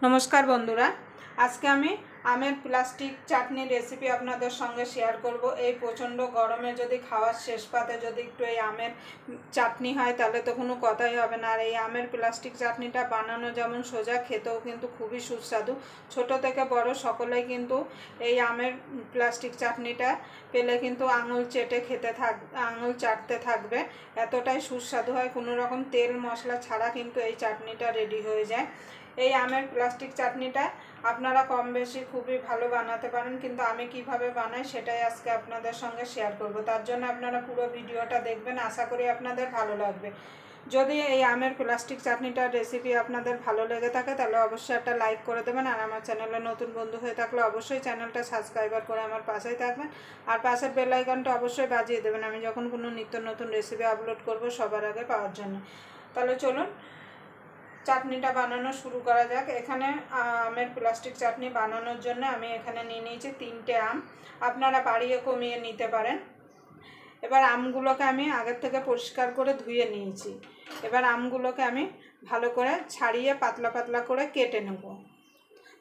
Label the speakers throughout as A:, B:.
A: नमस्कार बंधुरा आज के आमी आमेर प्लास्टिक चाटनी रेसिपि आपनादेर संगे शेयर करब। এই प्रचंड गरमे যদি খাওয়ার শেষ পাতে যদি একটু এই আমের চাটনি হয় তাহলে তো কোনো কথাই হবে না। আর এই আমের প্লাস্টিক চাটনিটা বানানো যেমন সোজা, খেতেও কিন্তু খুবই সুস্বাদু। ছোট থেকে বড় সকলেই কিন্তু এই আমের প্লাস্টিক চাটনিটা পেলে কিন্তু আঙুল চেটে আঙুল চাটতে থাকবে, এতটাই সুস্বাদু হয়। কোনো রকম তেল মশলা ছাড়া কিন্তু এই চাটনিটা রেডি হয়ে যায়। এই আমের প্লাস্টিক চাটনিটা আপনারা কম বেশি খুবই ভালো বানাতে পারেন, কিন্তু আমি কিভাবে বানাই সেটাই আজকে আপনাদের সঙ্গে শেয়ার করব। তার জন্য আপনারা পুরো ভিডিওটা দেখবেন, আশা করি আপনাদের ভালো লাগবে। যদি এই আমের প্লাস্টিক চাটনিটার রেসিপি আপনাদের ভালো লেগে থাকে তাহলে অবশ্যই একটা লাইক করে দেবেন। আর আমার চ্যানেলে নতুন বন্ধু হয়ে থাকলে অবশ্যই চ্যানেলটা সাবস্ক্রাইবার করে আমার পাশেই থাকবেন। আর পাশের বেল আইকনটা অবশ্যই বাজিয়ে দেবেন, আমি যখন কোনো নিত্য নতুন রেসিপি আপলোড করব সবার আগে পাওয়ার জন্য। তাহলে চলুন চাটনিটা বানানো শুরু করা যাক। এখানে আমের প্লাস্টিক চাটনি বানানোর জন্য আমি এখানে নিয়ে নিয়েছি 3টে আম, আপনারা বাড়িয়ে কমিয়ে নিতে পারেন। এবার আমগুলোকে আমি আগের থেকে পরিষ্কার করে ধুয়ে নিয়েছি। এবার আমগুলোকে আমি ভালো করে ছাড়িয়ে পাতলা পাতলা করে কেটে নেব।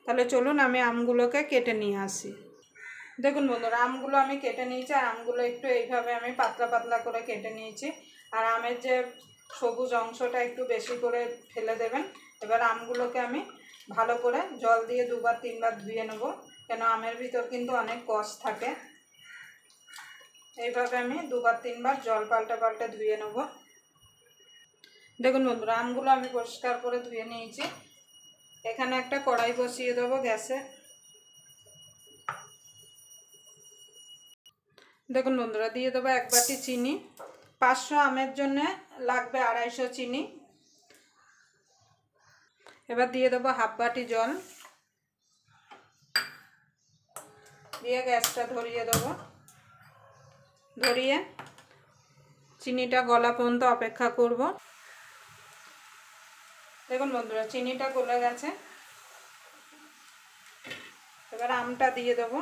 A: তাহলে চলুন আমি আমগুলোকে কেটে নিয়ে আসি। দেখুন বন্ধুরা, আমগুলো আমি কেটে নিয়েছি। আর আমগুলো একটু এইভাবে আমি পাতলা পাতলা করে কেটে নিয়েছি। আর আমের যে সবুজ অংশটা একটু বেশি করে ফেলে দেবেন। এবার আমগুলোকে আমি ভালো করে জল দিয়ে 2-3 বার ধুয়ে নেব, কেন আমের ভিতর কিন্তু অনেক কষ থাকে। এইভাবে আমি 2-3 বার জল পাল্টে ধুয়ে নেব। দেখুন বন্ধুরা, আমগুলো আমি পরিষ্কার করে ধুয়ে নিয়েছি। এখানে একটা কড়াই বসিয়ে দেবো গ্যাসে। দেখুন বন্ধুরা, দিয়ে দেবো 1 বাটি চিনি। 500 আমের জন্য লাগবে 250 চিনি। এবার দিয়ে দেবো 1/2 বাটি জল, দিয়ে গ্যাসটা ধরিয়ে দেবো। ধরিয়ে চিনিটা গলা পর্যন্ত অপেক্ষা করব। দেখুন বন্ধুরা, চিনিটা গলে গেছে। এবার আমটা দিয়ে দেবো।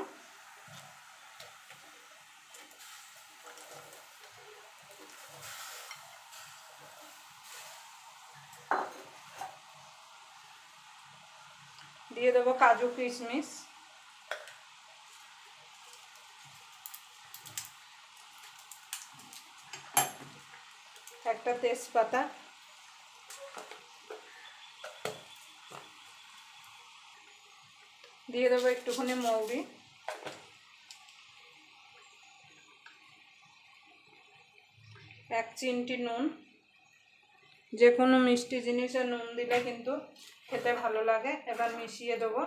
A: দিয়ে দেবো কাজু কিশমিশ, একটা তেজপাতা, দিয়ে দেবো একটুখানি মৌরি, 1 চিমটি নুন। যে কোনো মিষ্টি জিনিসে নুন দিলে কিন্তু খেতে ভালো লাগে। এবার মিশিয়ে দেবো।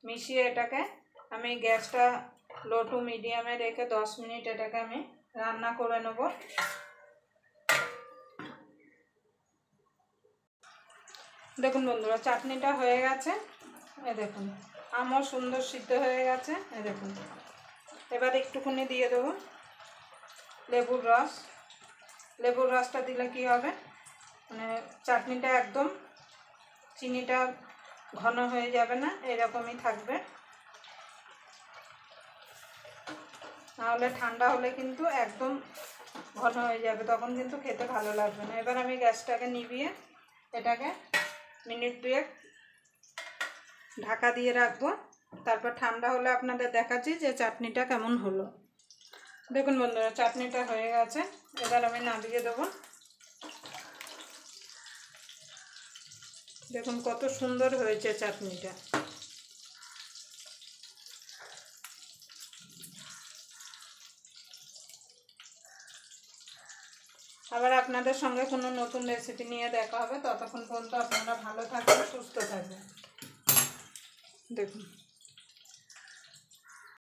A: মিশিয়ে এটাকে আমি গ্যাসটা লো টু মিডিয়ামে রেখে 10 মিনিট এটাকে আমি রান্না করে নেব। দেখুন বন্ধুরা, চাটনিটা হয়ে গেছে। এই দেখুন আমও সুন্দর সিদ্ধ হয়ে গেছে। এই দেখুন, এবার একটুখানি দিয়ে দেবো লেবুর রস। লেবুর রসটা দিলে কি হবে, মানে চাটনিটা একদম চিনিটা ঘন হয়ে যাবে না, এরকমই থাকবে। নাহলে ঠান্ডা হলে কিন্তু একদম ঘন হয়ে যাবে, তখন কিন্তু খেতে ভালো লাগবে না। এবার আমি গ্যাসটাকে নিভিয়ে এটাকে মিনিট 2 ঢাকা দিয়ে রাখবো। তারপর ঠান্ডা হলে আপনাদের দেখাচ্ছি যে চাটনিটা কেমন হলো। দেখুন বন্ধুরা, চাটনিটা হয়ে গেছে। এবার আমি নামিয়ে দেবো। দেখুন কত সুন্দর হয়েছে চাটনিটা। আবার আপনাদের সঙ্গে কোনো নতুন রেসিপি নিয়ে দেখা হবে। ততক্ষণ পর্যন্ত আপনারা ভালো থাকবেন, সুস্থ থাকবেন। দেখুন।